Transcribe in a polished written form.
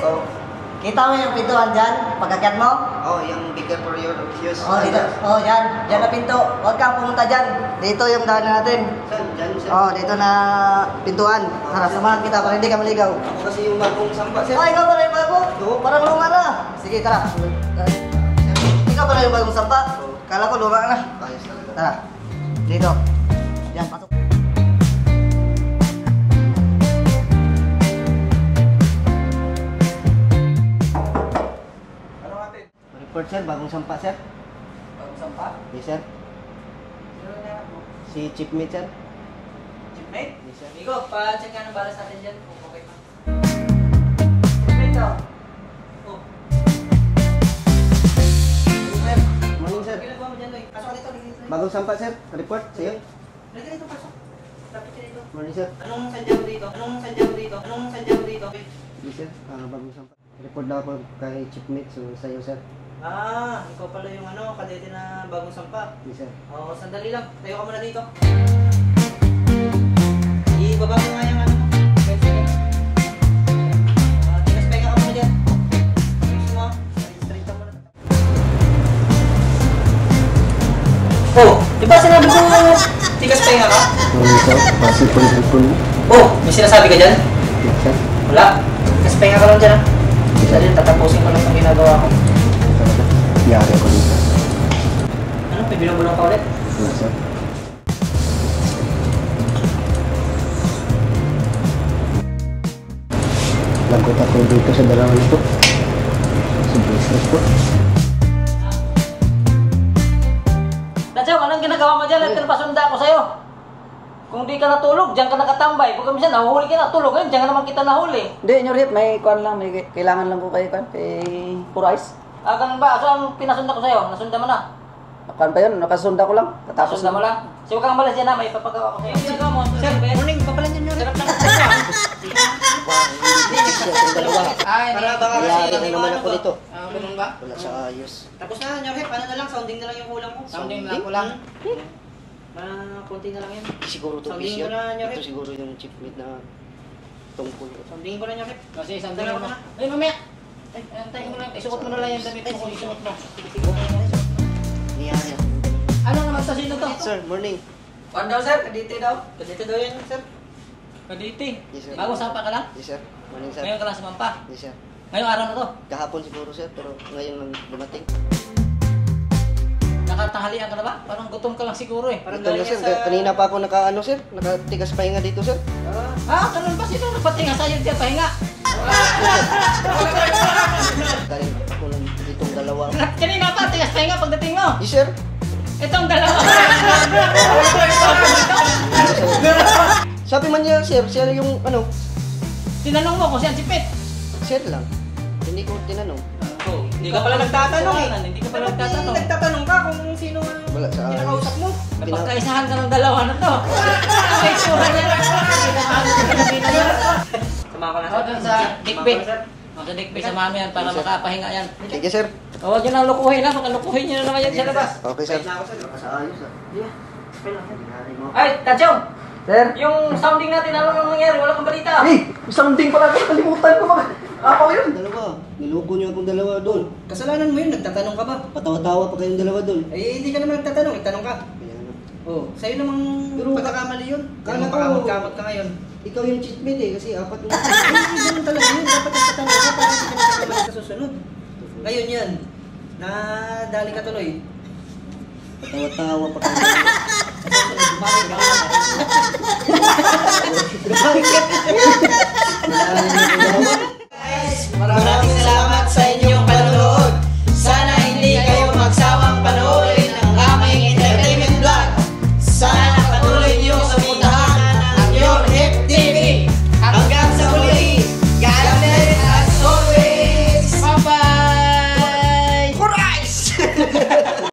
Oh. Kita mo yung pintuan dyan, pagkakyat mo? Oh, yung bigger for your use. Oh, dito. Oh, dyan. Dyan na pinto. Huwag kang pumunta dyan. Dito yung daan natin. Saan? Dyan, sir. Oh, dito na pintuan. Tara, samahan kita para hindi ka maligaw. Ako kasi yung bagong sampa, sir. Oh, ikaw pala yung bago? Oo. Parang luma na. Sige, tara. Ikaw pala yung bagong sampa? Oo. Kala ko luma na. Ayos talaga. Tara. Dito. Yan, pasok. Report, sir. Bagong sampa, sir. Bagong sampa? Yes, sir. Sino yung hanap mo? Si Chiefmate, sir. Chipmate? Yes, sir. Amigo, pa-check ka ng balas natin dyan kung okay pa. Chipmate daw. Oh. Sir. Morning, sir. Ginagawa mo dyan, Loy. Pasok ka dito, dito. Bagong sampa, sir. Report, sa'yo. Lagi dito, pasok. Lapit ka dito. Morning, sir. Anong sadya mo dito? Anong sadya mo dito? Anong sadya mo dito? Yes, sir. Bagong sampa. Report daw ako kay Chiefmate. So, sa'yo, sir. Ah, ikaw pala yung kadete na bagong sampa. Yes, sir. Oo, sandali lang. Tayo ka muna dito. Ibaba mo nga yung pencil. Tigas pega ka muna dyan. Ayusin mo. Straight ka muna. Oh, di ba sinabi ko tigas pega ka? Morning, sir. Pasok po yung cellphone mo. Oh, may sinasabi ka dyan? Yes, sir. Wala. Tigas pega ka lang dyan, ha? Isa din, tatapusin ko lang ang ginagawa ko. Talaga. Yari ako dito. Ano, may binubulong ka ulit? Yes, sir. Lagot ako dito sa dalawa nito. Sa business po. Tatsaw, anong ginagawa mo dyan? At pinapasunda ako sa'yo. Kung di ka natulog, dyan ka nakatambay. Pag minsan, nahuli ka na, tulog ngayon, dyan ka naman kita nahuli. Hindi, Nyor Hip, may kuan lang, may kailangan lang ko kayo kan, kay Puro Ice. Ah, ganun ba? So, ang pinasunda ko sa'yo, nasunda mo na. Kuan pa yun, nakasunda ko lang. Katapos Nasunda mo lang. So, huwag kang malas dyan na, may papagawa ko sa'yo. Ginagawa mo, sir, morning, papalan dyan Nyor Hip. Sarap lang ako sa'yo. Ay, Para baka kasi Yari na naman ako dito. Ah, ganun ba? Wala sa ayos. Tapos na, Nyor Hip, ano na lang, sounding na lang yung kulang mo. Sounding lang kulang? Konti na lang yan. Siguro to Sounding piece mo na, yun. Nyor Hip. Ito siguro yung Chiefmate na tungkol. Soundingin ko na Nyor Hip. Kasi sounding mo na. Ay, mamaya. Ay, antay mo lang. Isuot mo na lang yung damit mo kung isuot mo. Niyari ako. Ano naman to? Sino to? Sir, morning. Kuan daw, sir, kadite daw. Kadite daw yan, sir. Kaditi. Yes, sir. Bago sampa ka lang? Yes, sir. Morning, sir. Ngayon ka lang sumampa. Yes, sir. Ngayong araw na to. Kahapon siguro, sir, pero ngayon lang dumating. Nakatanghalian ka na ba? Parang gutom ka lang siguro eh. Parang Ito na, galing sir. yan sa... Kanina pa ako sir. Nakatigas pahinga dito, sir. Ah, ganun ba? Sino nagpatinga sa'yo dyan? Pahinga. Dahil ako lang ditong dalawa. Kanina pa, tigas pahinga pagdating mo. Yes, sir. Itong dalawa. Sabi man niya, sir, siya yung Tinanong mo kung saan si Pet. sir lang. Hindi ko tinanong. Oh, hindi ka pala nagtatanong eh. Hindi ka pala Dapat nagtatanong. nagtatanong ka kung sino ang Wala sa ayos. kinakausap mo. Napagkaisahan ka ng dalawa na to. Ay, sura niya. Sama ka na, O, dun sa dikbit. O, sa dikbit, samahan mo yan para Yes, sir. makapahinga yan. Sige, sir. O, huwag yun ang lukuhin ha. Makalukuhin nyo na naman yan sa labas. Okay, sir. Wait na ako, sir. Sa ayos, sir. Nangyari mo. Ay, Tachong! Sir? Yung sounding natin, ano nang nangyari? Wala kang balita. sounding pala ko, kalimutan ko mga. Ako yun. Dalawa. Niloko niyo akong dalawa doon. Kasalanan mo yun, nagtatanong ka ba? Patawa-tawa pa kayong dalawa doon. Eh, hindi ka naman nagtatanong, itanong ka. Kaya ano. Oh, sa'yo namang Pero- pagkakamali yun. Kala Kala ko- pakamot-kamot ka ngayon. Ikaw yung cheatmate eh, kasi apat yung... Hindi ganun talaga yun. Dapat nagtatanong ka para hindi ka nagkakamali sa susunod. Ngayon yan, nadali ka tuloy. Patawa-tawa pa kayo. Sa susunod, bumalik ka na.